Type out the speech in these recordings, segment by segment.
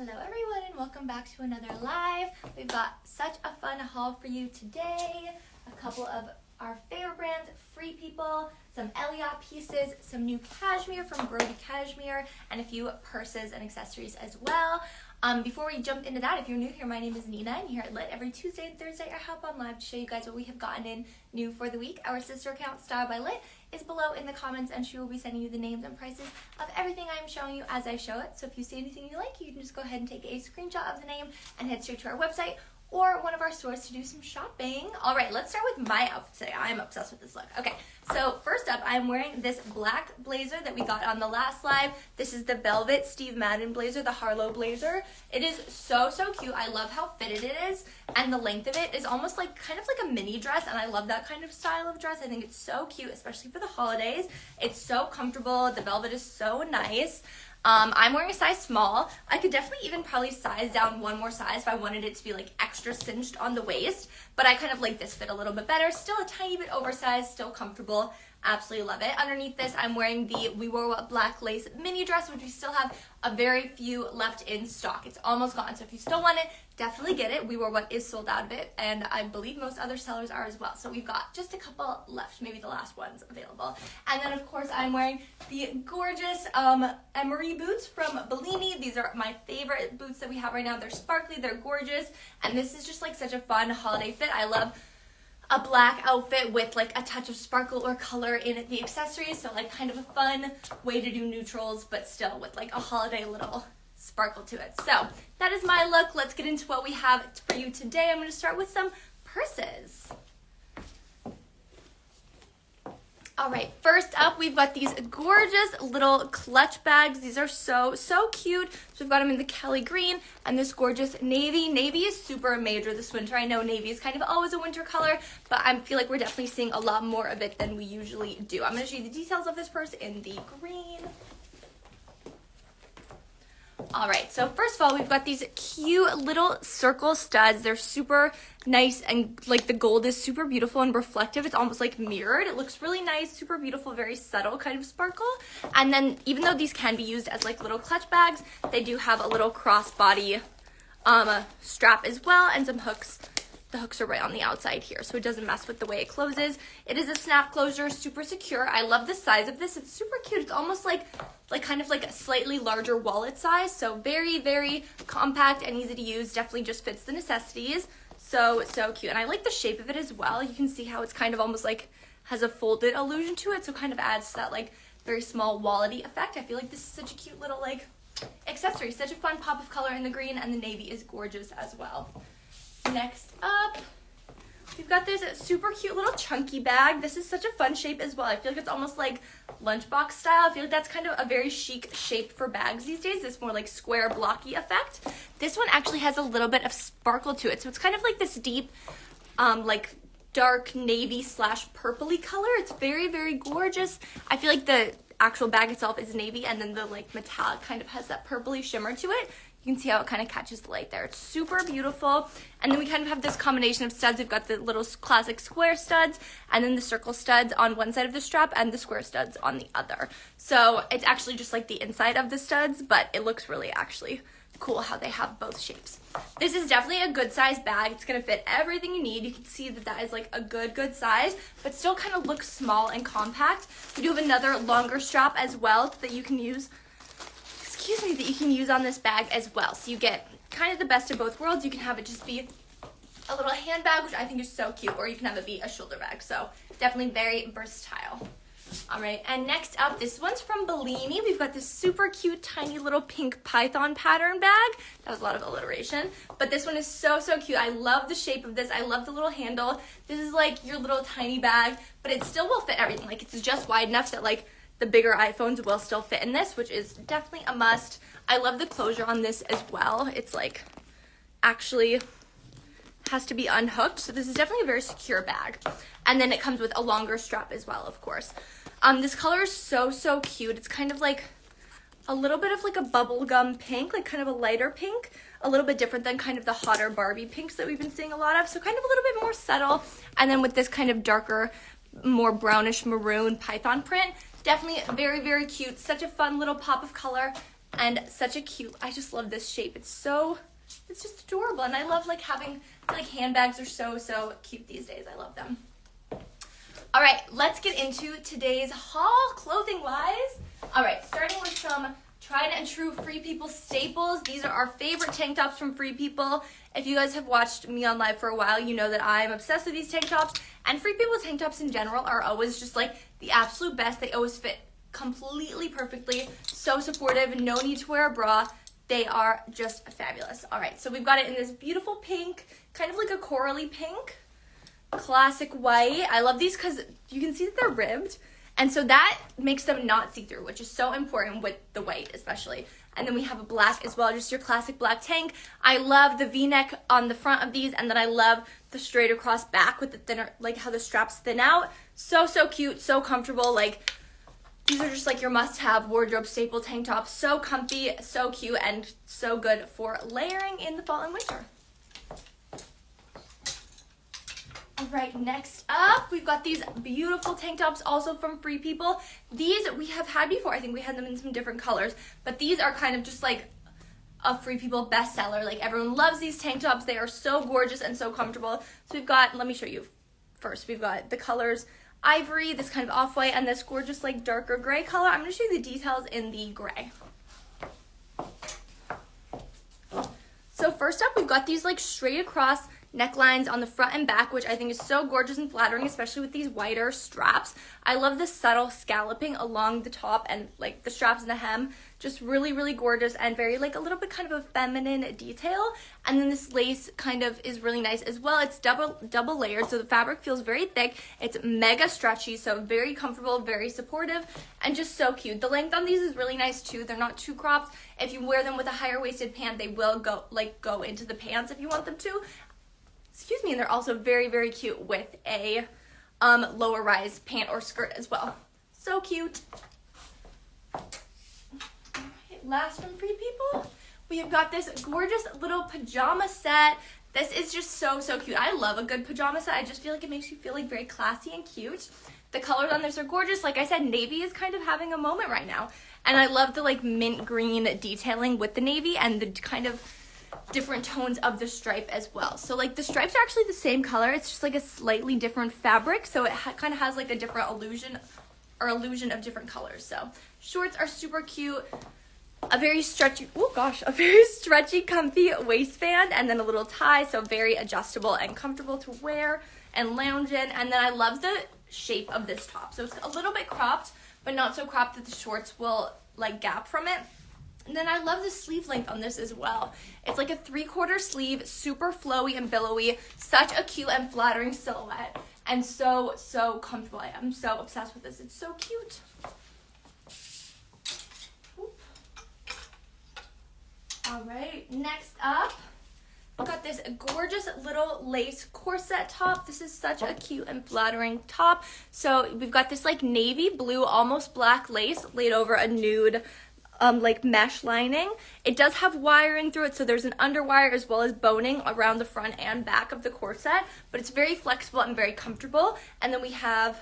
Hello everyone and welcome back to another live. We've got such a fun haul for you today. A couple of our favorite brands, Free People, some Elliot pieces, some new cashmere from Brody Cashmere, and a few purses and accessories as well. Before we jump into that, if you're new here, my name is Nina, and here at Lit every Tuesday and Thursday I hop on live to show you guys what we have gotten in new for the week. Our sister account, Style by Lit, is below in the comments, and she will be sending you the names and prices of everything I'm showing you as I show it. So if you see anything you like, you can just go ahead and take a screenshot of the name and head straight to our website or one of our stores to do some shopping. All right, let's start with my outfit today. I'm obsessed with this look. Okay, so first up, I'm wearing this black blazer that we got on the last live. This is the Velvet Steve Madden blazer, the Harlow blazer. It is so cute. I love how fitted it is, and the length of it is almost like kind of like a mini dress, and I love that kind of style of dress. I think it's so cute, especially for the holidays. It's so comfortable. The velvet is so nice. I'm wearing a size small. I could definitely even probably size down one more size if I wanted it to be like extra cinched on the waist, but I kind of like this fit a little bit better. Still a tiny bit oversized, still comfortable. Absolutely love it. Underneath this, I'm wearing the We Wore What black lace mini dress, which we still have a very few left in stock. It's almost gone, so if you still want it, definitely get it. We Wore What is sold out of it, and I believe most other sellers are as well. So we've got just a couple left, maybe the last ones available. And then, of course, I'm wearing the gorgeous Emarie boots from Bellini. These are my favorite boots that we have right now. They're sparkly, they're gorgeous, and this is just like such a fun holiday fit. I love a black outfit with like a touch of sparkle or color in the accessories, so like kind of a fun way to do neutrals but still with like a holiday little sparkle to it. So that is my look. Let's get into what we have for you today. I'm going to start with some purses. All right, first up, we've got these gorgeous little clutch bags. These are so cute. So we've got them in the Kelly green and this gorgeous navy. Navy is super major this winter. I know navy is kind of always a winter color, but I feel like we're definitely seeing a lot more of it than we usually do. I'm going to show you the details of this purse in the green. All right, so first of all, we've got these cute little circle studs. They're super nice, and like the gold is super beautiful and reflective. It's almost like mirrored. It looks really nice, super beautiful, very subtle kind of sparkle. And then even though these can be used as like little clutch bags, they do have a little crossbody strap as well and some hooks. The hooks are right on the outside here, so it doesn't mess with the way it closes. It is a snap closure, super secure. I love the size of this. It's super cute. It's almost like kind of like a slightly larger wallet size, so very compact and easy to use. Definitely just fits the necessities. So cute. And I like the shape of it as well. You can see how it's kind of almost like has a folded illusion to it, so kind of adds to that like very small wallet-y effect. I feel like this is such a cute little like accessory. Such a fun pop of color in the green, and the navy is gorgeous as well. Next up, we've got this super cute little chunky bag. This is such a fun shape as well. I feel like it's almost like lunchbox style. I feel like that's kind of a very chic shape for bags these days, this more like square blocky effect. This one actually has a little bit of sparkle to it, so it's kind of like this deep like dark navy / purpley color. It's very gorgeous. I feel like the actual bag itself is navy, and then the like metallic kind of has that purpley shimmer to it. You can see how it kind of catches the light there. It's super beautiful. And then we kind of have this combination of studs. We've got the little classic square studs, and then the circle studs on one side of the strap and the square studs on the other. So it's actually just like the inside of the studs, but it looks really actually cool how they have both shapes. This is definitely a good size bag. It's going to fit everything you need. You can see that is like a good size, but still kind of looks small and compact. We do have another longer strap as well that you can use that you can use on this bag as well. So you get kind of the best of both worlds. You can have it just be a little handbag, which I think is so cute, or you can have it be a shoulder bag. So definitely very versatile. All right, and next up, this one's from Bellini. We've got this super cute, tiny little pink python pattern bag. That was a lot of alliteration, but this one is so cute. I love the shape of this. I love the little handle. This is like your little tiny bag, but it still will fit everything. Like it's just wide enough that like the bigger iPhones will still fit in this, which is definitely a must. I love the closure on this as well. It's like actually has to be unhooked, so this is definitely a very secure bag. And then it comes with a longer strap as well, of course. This color is so cute. It's kind of like a little bit of like a bubblegum pink, like kind of a lighter pink, a little bit different than kind of the hotter Barbie pinks that we've been seeing a lot of, so kind of a little bit more subtle. And then with this kind of darker, more brownish maroon python print, definitely very cute. Such a fun little pop of color. and such a cute, I just love this shape. It's just adorable, and I love like having, like handbags are so cute these days. I love them. All right, let's get into today's haul clothing wise. All right, starting with some tried and true Free People staples. These are our favorite tank tops from Free People. If you guys have watched me on live for a while, you know that I'm obsessed with these tank tops, and Free People tank tops in general are always just like the absolute best. They always fit completely perfectly, so supportive, no need to wear a bra. They are just fabulous. All right, so we've got it in this beautiful pink, kind of like a corally pink, classic white. I love these because you can see that they're ribbed, and so that makes them not see-through, which is so important with the white especially. And then we have a black as well, just your classic black tank. I love the V-neck on the front of these, and then I love the straight across back with the thinner, like how the straps thin out. So cute, so comfortable. Like, these are just like your must-have wardrobe staple tank tops. So comfy, so cute, and so good for layering in the fall and winter. All right, next up, we've got these beautiful tank tops also from Free People. These we have had before. I think we had them in some different colors, but these are kind of just like a Free People bestseller. Like, everyone loves these tank tops. They are so gorgeous and so comfortable. So we've got, let me show you first. We've got the colors Ivory, this kind of off-white, and this gorgeous like darker gray color. I'm going to show you the details in the gray. So first up, we've got these like straight across necklines on the front and back, which I think is so gorgeous and flattering, especially with these wider straps. I love the subtle scalloping along the top and like the straps and the hem. Just really gorgeous and very like a little bit kind of a feminine detail. And then this lace kind of is really nice as well. It's double layered, so the fabric feels very thick. It's mega stretchy, so very comfortable, very supportive, and just so cute. The length on these is really nice too. They're not too cropped. If you wear them with a higher waisted pant, they will go into the pants if you want them to. Excuse me, and they're also very cute with a lower rise pant or skirt as well. So cute. Alright, last from Free People, we have got this gorgeous little pajama set. This is just so cute. I love a good pajama set. I just feel like it makes you feel like very classy and cute. The colors on this are gorgeous. Like I said, navy is kind of having a moment right now. And I love the like mint green detailing with the navy and the kind of different tones of the stripe as well. So like the stripes are actually the same color, it's just like a slightly different fabric, so it kind of has like a different illusion of different colors. So shorts are super cute, a very stretchy, comfy waistband, and then a little tie, so very adjustable and comfortable to wear and lounge in. And then I love the shape of this top, so it's a little bit cropped, but not so cropped that the shorts will like gap from it. And then I love the sleeve length on this as well. It's like a 3/4 sleeve, super flowy and billowy, such a cute and flattering silhouette, and so comfortable. I'm so obsessed with this. It's so cute. All right, next up, I've got this gorgeous little lace corset top. This is such a cute and flattering top. So we've got this like navy blue, almost black lace laid over a nude like mesh lining. It does have wiring through it, so there's an underwire as well as boning around the front and back of the corset, but it's very flexible and very comfortable. And then we have,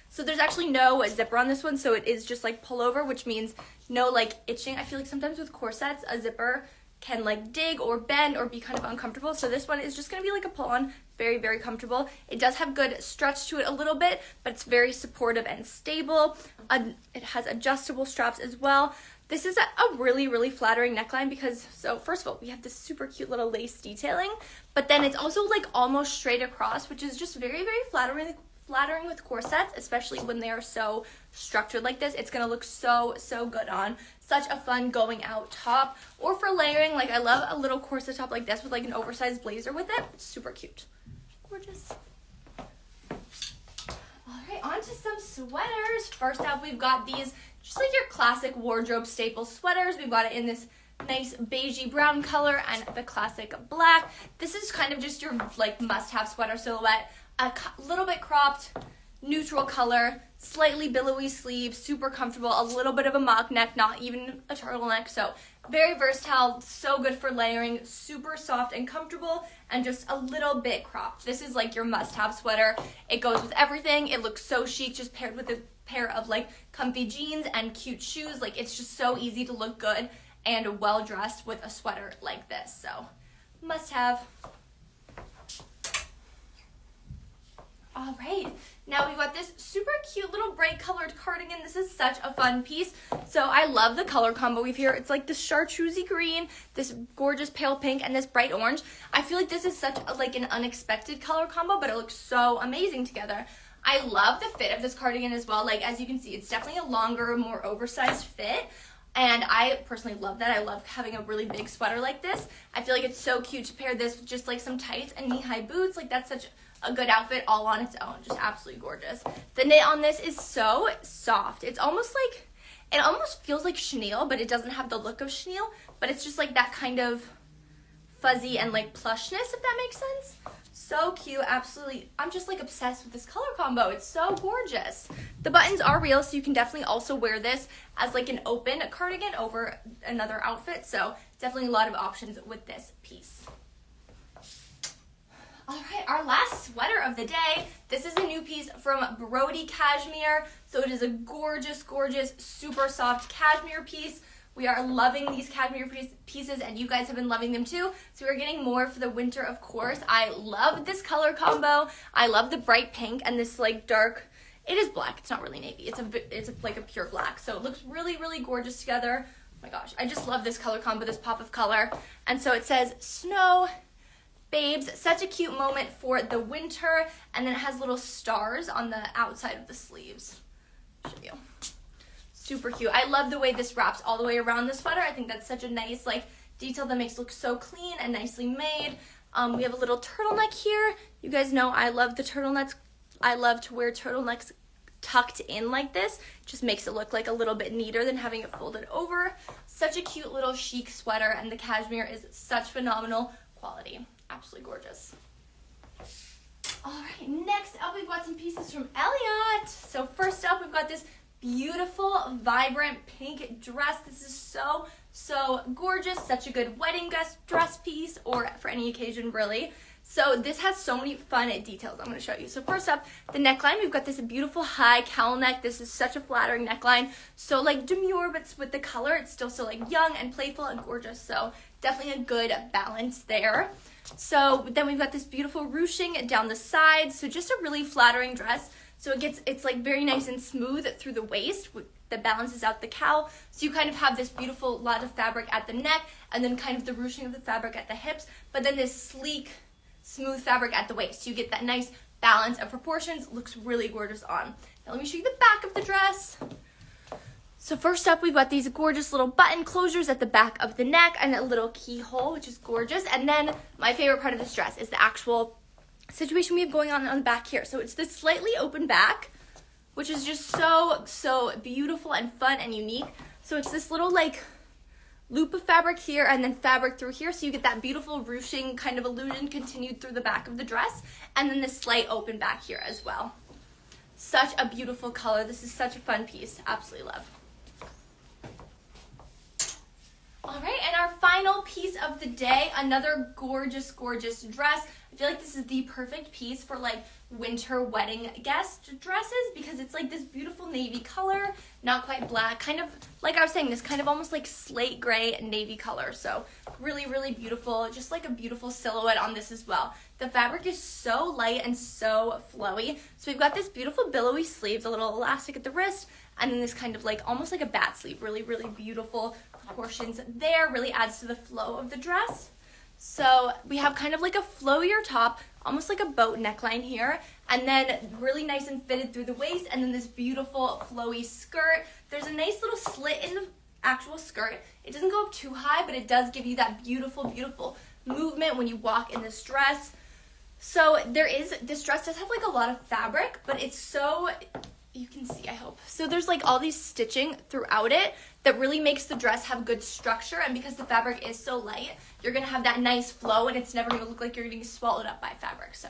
so there's actually no zipper on this one, so it is just like pullover, which means no like itching. I feel like sometimes with corsets a zipper can like dig or bend or be kind of uncomfortable, so this one is just going to be like a pull-on, very comfortable. It does have good stretch to it a little bit, but it's very supportive and stable. It has adjustable straps as well. This is a really flattering neckline because, so first of all, we have this super cute little lace detailing, but then it's also like almost straight across, which is just very flattering with corsets, especially when they are so structured like this. It's gonna look so good on. Such a fun going out top, or for layering. Like, I love a little corset top like this with like an oversized blazer with it. It's super cute. Gorgeous. Alright, on to some sweaters. First up, we've got these just like your classic wardrobe staple sweaters. We've got it in this nice beigey brown color and the classic black. This is kind of just your like must-have sweater silhouette. A little bit cropped, neutral color, slightly billowy sleeve, super comfortable, a little bit of a mock neck, not even a turtleneck, so very versatile, so good for layering, super soft and comfortable, and just a little bit cropped. This is like your must-have sweater. It goes with everything. It looks so chic, just paired with a pair of like comfy jeans and cute shoes. Like, it's just so easy to look good and well dressed with a sweater like this. So must have. All right, now we've got this super cute little bright colored cardigan. This is such a fun piece. So I love the color combo we've here. It's like this chartreusey green, this gorgeous pale pink, and this bright orange. I feel like this is such like an unexpected color combo, but it looks so amazing together. I love the fit of this cardigan as well. Like, as you can see, it's definitely a longer, more oversized fit. And I personally love that. I love having a really big sweater like this. I feel like it's so cute to pair this with just like some tights and knee-high boots. Like, that's such a good outfit all on its own. Just absolutely gorgeous. The knit on this is so soft. It's almost like, it almost feels like chenille, but it doesn't have the look of chenille. But it's just like that kind of fuzzy and like plushness, if that makes sense. So cute, absolutely. I'm just like obsessed with this color combo. It's so gorgeous. The buttons are real, so you can definitely also wear this as like an open cardigan over another outfit. So definitely a lot of options with this piece. All right, our last sweater of the day. This is a new piece from Brody Cashmere. So it is a gorgeous, gorgeous, super soft cashmere piece. We are loving these cashmere pieces, and you guys have been loving them too. So we're getting more for the winter, of course. I love this color combo. I love the bright pink and this like dark, it is black. It's not really navy. It's like a pure black. So it looks really, really gorgeous together. Oh my gosh, I just love this color combo, this pop of color. And so it says snow. Babes, such a cute moment for the winter, and then it has little stars on the outside of the sleeves. Show you. Super cute. I love the way this wraps all the way around the sweater. I think that's such a nice like detail that makes it look so clean and nicely made. We have a little turtleneck here. You guys know I love the turtlenecks. I love to wear turtlenecks tucked in like this. It just makes it look like a little bit neater than having it folded over. Such a cute little chic sweater, and the cashmere is such phenomenal quality. Absolutely gorgeous. All right, next up we've got some pieces from Elliot. So first up we've got this beautiful, vibrant pink dress. This is so, so gorgeous. Such a good wedding dress piece, or for any occasion really. So this has so many fun details I'm going to show you. So first up, the neckline. We've got this beautiful high cowl neck. This is such a flattering neckline. So like demure, but with the color, it's still so like young and playful and gorgeous. So definitely a good balance there. So then we've got this beautiful ruching down the sides. So just a really flattering dress. So it's like very nice and smooth through the waist that balances out the cowl. So you kind of have this beautiful lot of fabric at the neck, and then kind of the ruching of the fabric at the hips, but then this sleek, smooth fabric at the waist. So you get that nice balance of proportions. Looks really gorgeous on. Now let me show you the back of the dress. So first up, we've got these gorgeous little button closures at the back of the neck and a little keyhole, which is gorgeous. And then my favorite part of this dress is the actual situation we have going on the back here. So it's this slightly open back, which is just so, so beautiful and fun and unique. So it's this little like loop of fabric here and then fabric through here. So you get that beautiful ruching kind of illusion continued through the back of the dress. And then this slight open back here as well. Such a beautiful color. This is such a fun piece. Absolutely love. All right, and our final piece of the day, another gorgeous, gorgeous dress. I feel like this is the perfect piece for like winter wedding guest dresses because it's like this beautiful navy color, not quite black, kind of like I was saying, this kind of almost like slate gray navy color. So really, really beautiful, just like a beautiful silhouette on this as well. The fabric is so light and so flowy. So we've got this beautiful billowy sleeves, a little elastic at the wrist, and then this kind of like almost like a bat sleeve. Really, really beautiful proportions there. Really adds to the flow of the dress. So we have kind of like a flowier top, almost like a boat neckline here, and then really nice and fitted through the waist, and then this beautiful flowy skirt. There's a nice little slit in the actual skirt. It doesn't go up too high, but it does give you that beautiful, beautiful movement when you walk in this dress. So this dress does have like a lot of fabric, but it's so, you can see, I hope. So there's like all these stitching throughout it that really makes the dress have good structure, and because the fabric is so light, you're gonna have that nice flow and it's never gonna look like you're getting swallowed up by fabric. So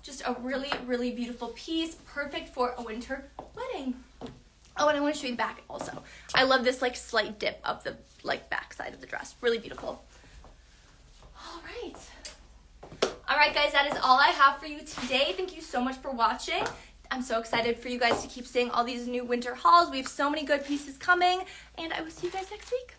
just a really, really beautiful piece, perfect for a winter wedding. Oh, and I want to show you the back also. I love this like slight dip of the like back side of the dress. Really beautiful. All right, guys, that is all I have for you today. Thank you so much for watching. I'm so excited for you guys to keep seeing all these new winter hauls. We have so many good pieces coming, and I will see you guys next week.